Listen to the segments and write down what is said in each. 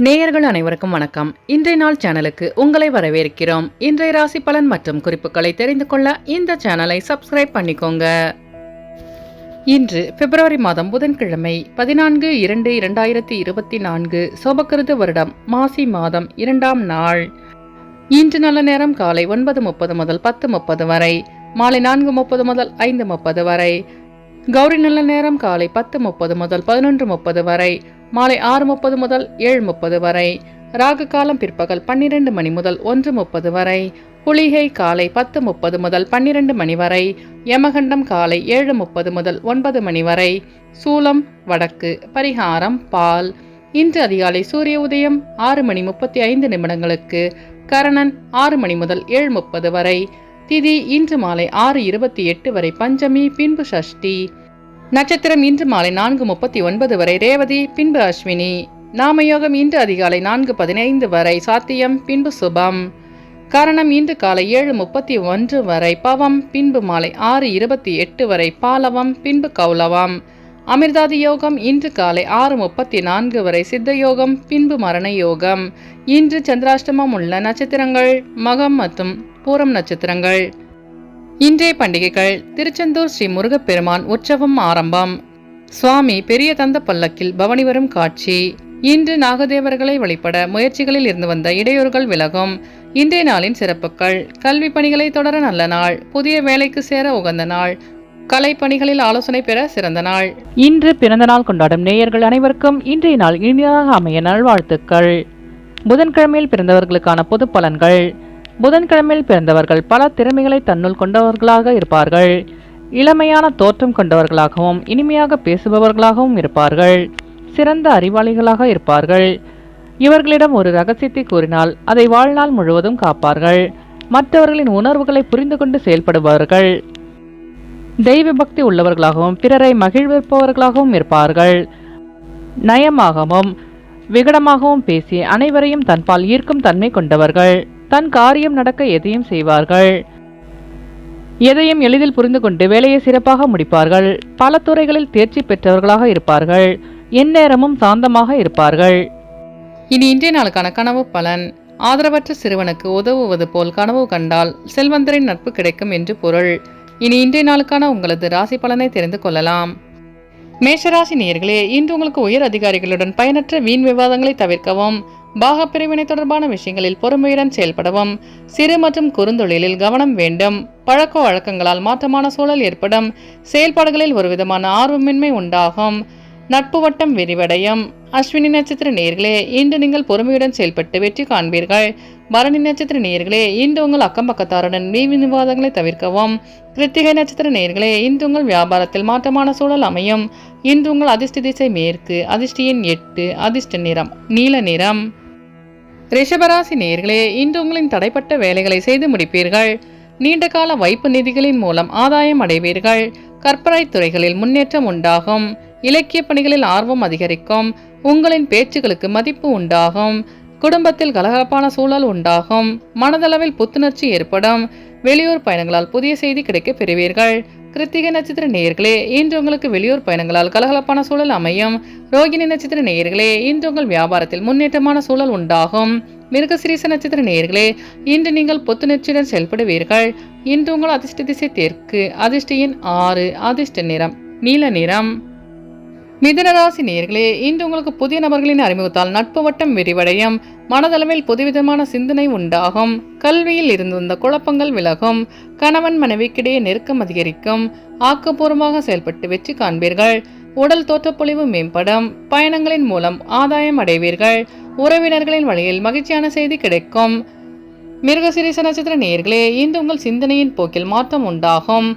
நேயர்கள் அனைவருக்கும் வணக்கம். இன்றைய நாள் சேனலுக்கு உங்களை வரவேற்கிறோம். இன்றைய ராசி பலன் மற்றும் குறிப்புகளை தெரிந்து கொள்ள இந்த சேனலை சப்ஸ்கிரைப் பண்ணிக்கோங்க. இன்று பிப்ரவரி மாதம் புதன்கிழமை 14/2/2024 சோபக்கிருது வருடம் மாசி மாதம் 2ஆம் நாள். இன்று நல்ல நேரம் காலை 9:30 முதல் 10:30 வரை, மாலை 4:30 முதல் 5:30 வரை. கௌரி நல்ல நேரம் காலை 10:30 முதல் 11:30 வரை, மாலை 6:30 முதல் 7:30 வரை. ராகு காலம் பிற்பகல் 12 மணி முதல் 1:30 வரை. குளிகை காலை 10:30 முதல் 12 மணி வரை. யமகண்டம் காலை 7:30 முதல் 9 மணி வரை. சூலம் வடக்கு. பரிகாரம் பால். இன்று அதிகாலை சூரிய உதயம் 6:35 கரணன் 6 மணி முதல் 7:30 வரை. திதி இன்று மாலை 6:28 வரை பஞ்சமி, பின்பு சஷ்டி. நட்சத்திரம் இன்று மாலை 4:39 வரை ரேவதி, பின்பு அஸ்வினி. நாமயோகம் இன்று அதிகாலை 4:15 வரை சாத்தியம், பின்பு சுபம். கரணம் இன்று காலை 7:31 வரை பவம், பின்பு மாலை 6:28 வரை பாலவம், பின்பு கௌலவம். அமிர்தாதி யோகம் இன்று காலை 6:34 வரை சித்த யோகம், பின்பு மரண யோகம். இன்று சந்திராஷ்டமம் உள்ள நட்சத்திரங்கள் மகம் மற்றும் பூரம் நட்சத்திரங்கள். இன்றைய பண்டிகைகள்: திருச்செந்தூர் ஸ்ரீ முருகப்பெருமான் உற்சவம் ஆரம்பம். சுவாமி பெரிய தந்த பல்லக்கில் பவனி வரும் காட்சி. இன்று நாகதேவர்களை வழிபட முயற்சிகளில் இருந்து வந்த இடையூறுகள் விலகும். இன்றைய நாளின் சிறப்புகள்: கல்வி பணிகளை தொடர நல்ல நாள், புதிய வேலைக்கு சேர உகந்த நாள், கலை பணிகளில் ஆலோசனை பெற சிறந்த நாள். இன்று பிறந்த நாள் கொண்டாடும் நேயர்கள் அனைவருக்கும் இன்றைய நாள் இனிதாக அமைய நல்வாழ்த்துக்கள். புதன்கிழமையில் பிறந்தவர்களுக்கான பொது பலன்கள். புதன்கிழமையில் பிறந்தவர்கள் பல திறமைகளை தன்னுள் கொண்டவர்களாக இருப்பார்கள். இளமையான தோற்றம் கொண்டவர்களாகவும் இனிமையாக பேசுபவர்களாகவும் இருப்பார்கள். சிறந்த அறிவாளிகளாக இருப்பார்கள். இவர்களிடம் ஒரு ரகசியத்தை கூறினால் அதை வாழ்நாள் முழுவதும் காப்பார்கள். மற்றவர்களின் உணர்வுகளை புரிந்து கொண்டு செயல்படுபவர்கள். தெய்வ பக்தி உள்ளவர்களாகவும் பிறரை மகிழ்விப்பவர்களாகவும் இருப்பார்கள். நயமாகவும் விகடமாகவும் பேசி அனைவரையும் தன்பால் ஈர்க்கும் தன்மை கொண்டவர்கள். தன் காரியம் நடக்க எதையும் செய்வார்கள். எதையும் எளிதில் புரிந்து கொண்டு வேலையை சிறப்பாக முடிப்பார்கள். பல துறைகளில் தேர்ச்சி பெற்றவர்களாக இருப்பார்கள். எந்நேரமும் சாந்தமாக இருப்பார்கள். இனி இன்றைய நாளுக்கான கனவு பலன். ஆதரவற்ற சிறுவனுக்கு உதவுவது போல் கனவு கண்டால் செல்வந்தரின் நட்பு கிடைக்கும் என்று பொருள். இனி இன்றைய நாளுக்கான உங்களது ராசி பலனை தெரிந்து கொள்ளலாம். மேஷராசி நேயர்களே, இன்று உங்களுக்கு உயர் அதிகாரிகளுடன் பயனற்ற வீண் விவாதங்களை தவிர்க்கவும், பாகப்பிரிவினை தொடர்பான விஷயங்களில் பொறுமையுடன் செயல்படவும், சிறு மற்றும் குறுந்தொழிலில் கவனம் வேண்டும். பழக்க வழக்கங்களால் மாற்றமான சூழல் ஏற்படும். செயல்பாடுகளில் ஒருவிதமான ஆர்வமின்மை உண்டாகும். நட்பு வட்டம் விரிவடையும். அஸ்வினி நட்சத்திர நேயர்களே, இன்று நீங்கள் பொறுமையுடன் செயல்பட்டு வெற்றி காண்பீர்கள். பரணி நட்சத்திர நேயர்களே, இன்று உங்கள் அக்கம் பக்கத்தாருடன் வீண் விவாதங்களை தவிர்க்கவும். கிருத்திகை நட்சத்திர நேயர்களே, இன்று உங்கள் வியாபாரத்தில் மாற்றமான சூழல் அமையும். இன்று உங்கள் அதிர்ஷ்ட திசை மேற்கு, அதிர்ஷ்ட எண் 8, அதிர்ஷ்ட நிறம் நீல நிறம். ரிஷபராசி நேயர்களே, இன்று உங்களின் தடைப்பட்ட வேலைகளை செய்து முடிப்பீர்கள். நீண்ட கால வைப்பு நிதிகளின் மூலம் ஆதாயம் அடைவீர்கள். கற்பனை துறைகளில் முன்னேற்றம் உண்டாகும். இலக்கிய பணிகளில் ஆர்வம் அதிகரிக்கும். உங்களின் பேச்சுகளுக்கு மதிப்பு உண்டாகும். குடும்பத்தில் கலகலப்பான சூழல் உண்டாகும். மனதளவில் புத்துணர்ச்சி ஏற்படும். வெளியூர் பயணங்களால் புதிய செய்தி கிடைக்க பெறுவீர்கள். கிருத்திகை நட்சத்திர நேயர்களே, இன்று உங்களுக்கு வெளியூர் பயணங்களால் கலகலப்பான சூழல் அமையும். ரோகிணி நட்சத்திர நேயர்களே, இன்று உங்கள் வியாபாரத்தில் முன்னேற்றமான சூழல் உண்டாகும். மிருகசிரீச நட்சத்திர நேயர்களே, இன்று நீங்கள் புத்துணர்ச்சியுடன் செயல்படுவீர்கள். இன்று உங்கள் அதிர்ஷ்ட திசை தெற்கு, அதிர்ஷ்ட எண் 6, அதிர்ஷ்ட நிறம் நீல நிறம். மிதுனராசி நேயர்களே, இன்று உங்களுக்கு புதிய நபர்களின் அறிமுகத்தால் நட்பு வட்டம் விரிவடையும். மனதளவில் புதுவிதமான சிந்தனை உண்டாகும். கல்வியில் இருந்து வந்த குழப்பங்கள் விலகும். கணவன் மனைவிக்கிடையே நெருக்கம் அதிகரிக்கும். ஆக்கப்பூர்வமாக செயல்பட்டு வெற்றி காண்பீர்கள். உடல் தோற்றப்பொழிவு மேம்படும். பயணங்களின் மூலம் ஆதாயம் அடைவீர்கள். உறவினர்களின் வழியில் மகிழ்ச்சியான செய்தி கிடைக்கும். மிருகசிரீச நட்சத்திர நேயர்களே, இன்று உங்கள் சிந்தனையின் போக்கில் மாற்றம் உண்டாகும்.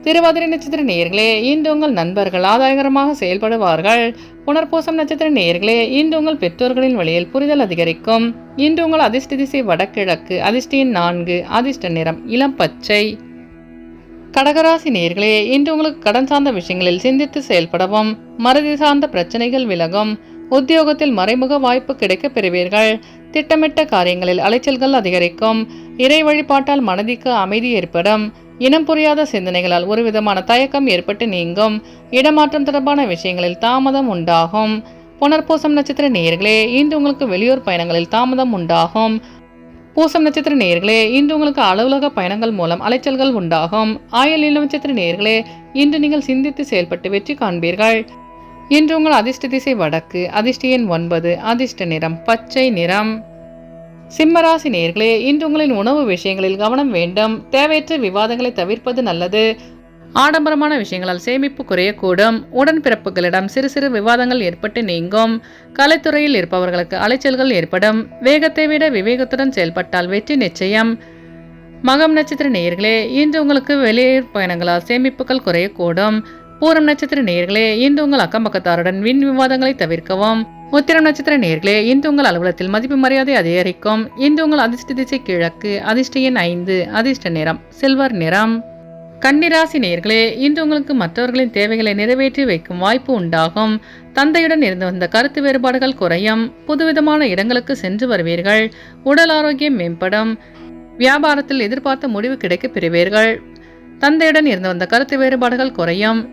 திருவாதிரை நட்சத்திர நேயர்களே, இன்று உங்கள் நண்பர்கள் ஆதாயகரமாக செயல்படுவார்கள். புனர்பூசம் நட்சத்திர நேயர்களே, இன்று உங்கள் பெற்றோர்களின் வழியில் புரிதல் அதிகரிக்கும். இன்று உங்கள் அதிர்ஷ்ட திசை வடகிழக்கு, அதிர்ஷ்ட எண் 4, அதிர்ஷ்ட நிறம் இளம் பச்சை. கடகராசி நேயர்களே, இன்று உங்களுக்கு கடன் சார்ந்த விஷயங்களில் சிந்தித்து செயல்படவும், மறதி சார்ந்த பிரச்சனைகள் விலகும். உத்தியோகத்தில் மறைமுக வாய்ப்பு கிடைக்க பெறுவீர்கள். திட்டமிட்ட காரியங்களில் அலைச்சல்கள் அதிகரிக்கும். இறை வழிபாட்டால் மனதிற்கு அமைதி ஏற்படும். இனம் புரியாத சிந்தனைகளால் ஒரு விதமான தயக்கம் ஏற்பட்டு நீங்கும். இடமாற்றம் தொடர்பான விஷயங்களில் தாமதம் உண்டாகும். புனர்பூசம் நட்சத்திர நேயர்களே, இன்று உங்களுக்கு வெளியூர் பயணங்களில் தாமதம் உண்டாகும். பூசம் நட்சத்திர நேயர்களே, இன்று உங்களுக்கு அலுவலக பயணங்கள் மூலம் அலைச்சல்கள் உண்டாகும். ஆயில்யம் நட்சத்திர நேயர்களே, இன்று நீங்கள் சிந்தித்து செயல்பட்டு வெற்றி காண்பீர்கள். இன்று உங்கள் அதிர்ஷ்ட திசை வடக்கு, அதிர்ஷ்ட எண் 9, அதிர்ஷ்ட நிறம் பச்சை நிறம். சிம்மராசி நேயர்களே, இன்று உங்களின் உணவு விஷயங்களில் கவனம் வேண்டும். தேவையற்ற விவாதங்களை தவிர்ப்பது நல்லது. ஆடம்பரமான விஷயங்களால் சேமிப்பு குறையக்கூடும். உடன்பிறப்புகளிடம் சிறு சிறு விவாதங்கள் ஏற்பட்டு நீங்கும். கலைத்துறையில் இருப்பவர்களுக்கு அலைச்சல்கள் ஏற்படும். வேகத்தை விட விவேகத்துடன் செயல்பட்டால் வெற்றி நிச்சயம். மகம் நட்சத்திர நேயர்களே, இன்று உங்களுக்கு வெளியூர் பயணங்களால் சேமிப்புகள் குறையக்கூடும். பூரம் நட்சத்திர நேயர்களே, இன்று உங்கள் அக்கம்பக்கத்தாருடன் வீண் விவாதங்களை தவிர்க்கவும். உத்திரம் நட்சத்திர நேயர்களே, இன்று உங்கள் அலுவலகத்தில் மதிப்பு மரியாதை அதிகரிக்கும். இன்று உங்கள் அதிர்ஷ்ட திசை கிழக்கு, அதிர்ஷ்ட எண் 5, அதிர்ஷ்ட நிறம் சில்வர் நிறம். கன்னிராசி நேயர்களே, இன்று உங்களுக்கு மற்றவர்களின் தேவைகளை நிறைவேற்றி வைக்கும் வாய்ப்பு உண்டாகும். தந்தையுடன் இருந்து வந்த கருத்து வேறுபாடுகள் குறையும். புதுவிதமான இடங்களுக்கு சென்று வருவீர்கள். உடல் ஆரோக்கியம் மேம்படும். வியாபாரத்தில் எதிர்பார்த்த முடிவு கிடைக்க பெறுவீர்கள். தந்தையுடன் இருந்து வந்த கருத்து வேறுபாடுகள் குறையும்.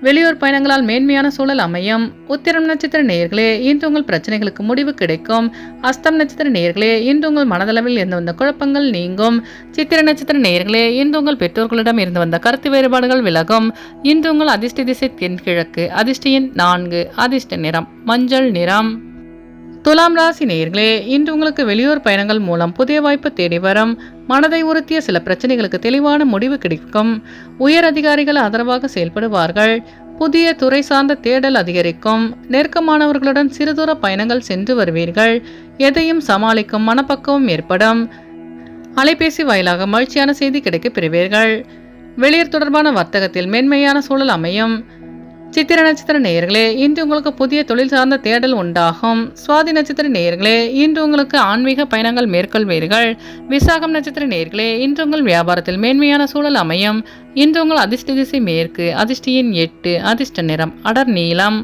வெளியூர் பயணங்களால் மேன்மையான சூழல் அமையும். உத்திரம் நட்சத்திர நேயர்களே, இன்று உங்கள் பிரச்சனைகளுக்கு முடிவு கிடைக்கும். அஸ்தம் நட்சத்திர நேயர்களே, இன்று உங்கள் மனதளவில் இருந்து வந்த குழப்பங்கள் நீங்கும். சித்திர நட்சத்திர நேயர்களே, இன்று உங்கள் பெற்றோர்களிடம் இருந்து வந்த கருத்து வேறுபாடுகள் விலகும். இன்று உங்கள் அதிர்ஷ்ட திசை தென்கிழக்கு, அதிர்ஷ்ட எண் 4, அதிர்ஷ்ட நிறம் மஞ்சள் நிறம். துலாம் ராசி நேயர்களே, இன்று உங்களுக்கு வெளியூர் பயணங்கள் மூலம் புதிய வாய்ப்பு தேடி வரும். மனதை உறுத்திய சில பிரச்சனைகளுக்கு தெளிவான முடிவு கிடைக்கும். உயர் அதிகாரிகள் ஆதரவாக செயல்படுவார்கள். புதிய துறை சார்ந்த தேடல் அதிகரிக்கும். நெருக்கமானவர்களுடன் சிறுதூர பயணங்கள் சென்று வருவீர்கள். எதையும் சமாளிக்கும் மனப்பக்குவம் ஏற்படும். அலைபேசி வாயிலாக மகிழ்ச்சியான செய்தி கிடைக்க பெறுவீர்கள். வெளியூர் தொடர்பான வர்த்தகத்தில் மென்மையான சூழல் அமையும். சித்திர நட்சத்திர நேயர்களே, இன்று உங்களுக்கு புதிய தொழில் சார்ந்த தேடல் உண்டாகும். சுவாதி நட்சத்திர நேயர்களே, இன்று உங்களுக்கு ஆன்மீக பயணங்கள் மேற்கொள்வீர்கள். விசாகம் நட்சத்திர நேயர்களே, இன்று உங்கள் வியாபாரத்தில் மேன்மையான சூழல் அமையும். இன்று உங்கள் அதிர்ஷ்ட திசை மேற்கு, அதிர்ஷ்ட எண் 8, அதிர்ஷ்ட நிறம் அடர் நீலம்.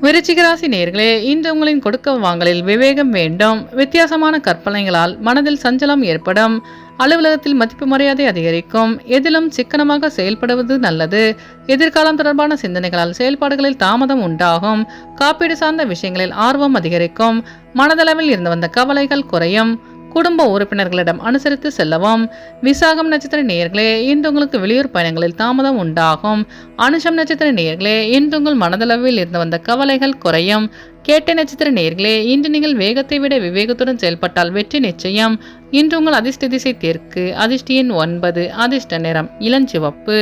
விருச்சிக ராசி நேயர்களே, இன்று உங்களின் கொடுக்க வாங்கலில் விவேகம் வேண்டும். வித்தியாசமான கற்பனைகளால் மனதில் சஞ்சலம் ஏற்படும். அலுவலகத்தில் மதிப்பு மரியாதை அதிகரிக்கும். எதிலும் சிக்கனமாக செயல்படுவது நல்லது. எதிர்காலம் தொடர்பான சிந்தனைகளால் செயல்பாடுகளில் தாமதம் உண்டாகும். காப்பீடு சார்ந்த விஷயங்களில் ஆர்வம் அதிகரிக்கும். மனதளவில் இருந்து வந்த கவலைகள் குறையும். குடும்ப உறுப்பினர்களிடம் அனுசரித்து செல்லவும். விசாகம் நட்சத்திர நேயர்களே, இன்று உங்களுக்கு வெளியூர் பயணங்களில் தாமதம் உண்டாகும். அனுஷம் நட்சத்திர நேயர்களே, இன்று உங்கள் மனதளவில் இருந்து வந்த கவலைகள் குறையும். கேட்டை நட்சத்திர நேயர்களே, இன்று நீங்கள் வேகத்தை விட விவேகத்துடன் செயல்பட்டால் வெற்றி நிச்சயம். இன்று உங்கள் அதிர்ஷ்ட திசை தெற்கு, அதிர்ஷ்ட எண் 9, அதிர்ஷ்ட நிறம் இளஞ்சிவப்பு.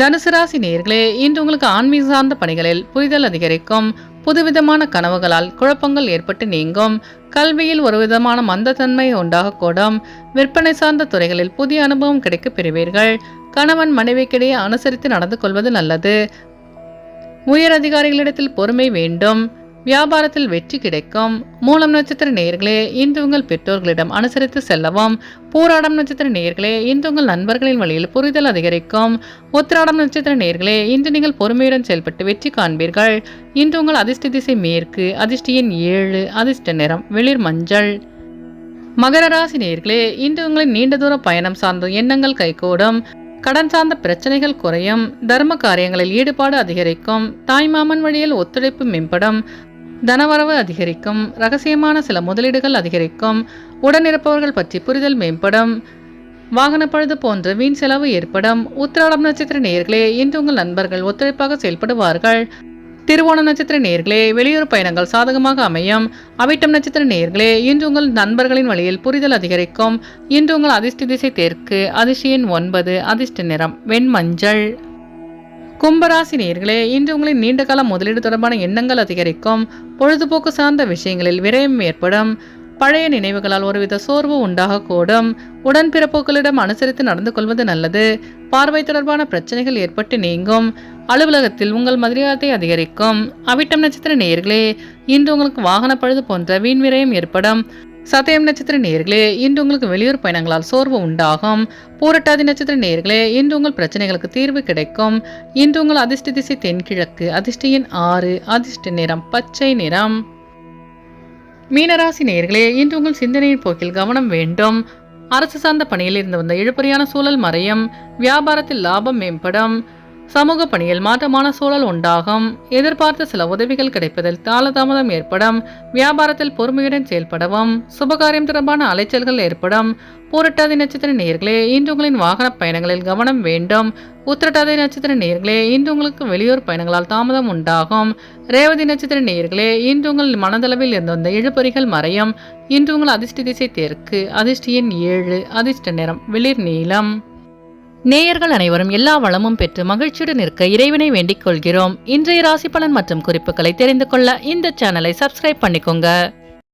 தனுசு ராசி நேயர்களே, இன்று உங்களுக்கு ஆன்மீக சார்ந்த பணிகளில் புரிதல் அதிகரிக்கும். புதுவிதமான கனவுகளால் குழப்பங்கள் ஏற்பட்டு நீங்கும். கல்வியில் ஒரு விதமான மந்தத்தன்மை உண்டாகக்கூடும். விற்பனை சார்ந்த துறைகளில் புதிய அனுபவம் கிடைக்க பெறுவீர்கள். கணவன் மனைவிக்கிடையே அனுசரித்து நடந்து கொள்வது நல்லது. உயர் அதிகாரிகளிடத்தில் பொறுமை வேண்டும். வியாபாரத்தில் வெற்றி கிடைக்கும். மூலம் நட்சத்திர நேயர்களே, இன்று உங்கள் பெற்றோர்களிடம் அனுசரித்து செல்லவும். பூராடம் நட்சத்திர நேயர்களே, இன்று உங்கள் நண்பர்களின் வழியில் புரிதல் அதிகரிக்கும். உத்திராடம் நட்சத்திர நேயர்களே, இன்று நீங்கள் பொறுமையுடன் செயல்பட்டு வெற்றி காண்பீர்கள். இன்று உங்கள் அதிர்ஷ்ட திசை மேற்கு, அதிர்ஷ்ட எண் 7, அதிர்ஷ்ட நிறம் வெளிர் மஞ்சள். மகர ராசி நேயர்களே, இன்று உங்களின் நீண்ட தூர பயணம் சார்ந்த எண்ணங்கள் கைகூடும். கடன் சார்ந்த பிரச்சனைகள் குறையும். தர்ம காரியங்களில் ஈடுபாடு அதிகரிக்கும். தாய்மாமன் வழியில் ஒத்துழைப்பு மேம்படும். தனவரவு அதிகரிக்கும். ரகசியமான சில முதலீடுகள் அதிகரிக்கும். உடனிருப்பவர்கள் பற்றி புரிதல் மேம்படும். வாகன பழுது போன்ற வீண் செலவு ஏற்படும். உத்திராடம் நட்சத்திர நேயர்களே, இன்று உங்கள் நண்பர்கள் ஒத்துழைப்பாக செயல்படுவார்கள். திருவோண நட்சத்திர நேயர்களே, வெளியூர் பயணங்கள் சாதகமாக அமையும். அவிட்டம் நட்சத்திர நேயர்களே, இன்று உங்கள் நண்பர்களின் வழியில் புரிதல் அதிகரிக்கும். இன்று உங்கள் அதிர்ஷ்ட திசை தெற்கு, அதிர்ஷ்ட எண் 9, அதிர்ஷ்ட நிறம் வெண்மஞ்சள். கும்பராசி நேயர்களே, இன்று உங்களின் நீண்டகால முதலீடு தொடர்பான எண்ணங்கள் அதிகரிக்கும். பொழுதுபோக்கு சார்ந்த விஷயங்களில் விரயம் ஏற்படும். பழைய நினைவுகளால் ஒருவித சோர்வு உண்டாகக்கூடும். உடன்பிறப்புகளிடம் அனுசரித்து நடந்து கொள்வது நல்லது. பார்வை தொடர்பான பிரச்சனைகள் ஏற்பட்டு நீங்கும். அலுவலகத்தில் உங்கள் மரியாதை அதிகரிக்கும். அவிட்டம் நட்சத்திர நேயர்களே, இன்று உங்களுக்கு வாகன பழுது போன்ற வீண் விரயம் ஏற்படும். சதயம் நட்சத்திர நேயர்களே, இன்று உங்களுக்கு வெளியூர் பயணங்களால் சோர்வு உண்டாகும். பூரட்டாதி நட்சத்திர நேயர்களே, இன்று உங்கள் பிரச்சனைகளுக்கு தீர்வு கிடைக்கும். இன்று உங்கள் அதிர்ஷ்ட திசை தென்கிழக்கு, அதிர்ஷ்ட எண் 6, அதிர்ஷ்ட நிறம் பச்சை நிறம். மீனராசி நேயர்களே, இன்று உங்கள் சிந்தனையின் போக்கில் கவனம் வேண்டும். அரசு சார்ந்த பணியில் இருந்து வந்த இழுபறியான சூழல் மறையும். வியாபாரத்தில் லாபம் மேம்படும். சமூக பணியில் மாற்றமான சூழல் உண்டாகும். எதிர்பார்த்த சில உதவிகள் கிடைப்பதில் காலதாமதம் ஏற்படும். வியாபாரத்தில் பொறுமையுடன் செயல்படவும். சுபகாரியம் தொடர்பான அலைச்சல்கள் ஏற்படும். பூரட்டாதி நட்சத்திர நேயர்களே, இன்று உங்களின் வாகன பயணங்களில் கவனம் வேண்டும். உத்திரட்டாதி நட்சத்திர நேயர்களே, இன்று உங்களுக்கு வெளியூர் பயணங்களால் தாமதம் உண்டாகும். ரேவதி நட்சத்திர நேயர்களே, இன்று உங்கள் மனதளவில் இருந்து வந்த இழுபறிகள் மறையும். இன்று உங்கள் அதிர்ஷ்ட திசை தெற்கு, அதிர்ஷ்ட எண் 7, அதிர்ஷ்ட நிறம் வெளிர் நீலம். நேயர்கள் அனைவரும் எல்லா வளமும் பெற்று மகிழ்ச்சியுடன் இருக்க இறைவனை வேண்டிக் கொள்கிறோம். இன்றைய ராசி பலன் மற்றும் குறிப்புகளை தெரிந்து கொள்ள இந்த சேனலை சப்ஸ்கிரைப் பண்ணிக்கோங்க.